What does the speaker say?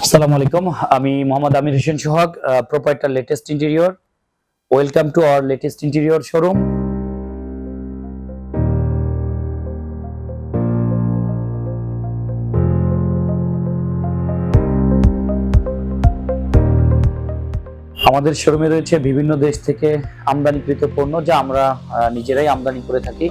আসসালামু আলাইকুম। আমি Mohammad Amir Hossain Sohag, proprietor latest interior. Welcome to our latest interior showroom. আমাদের শোরুমে রয়েছে বিভিন্ন দেশ থেকে আমদানিকৃত পণ্য, যা আমরা নিজেরাই আমদানি করে থাকি।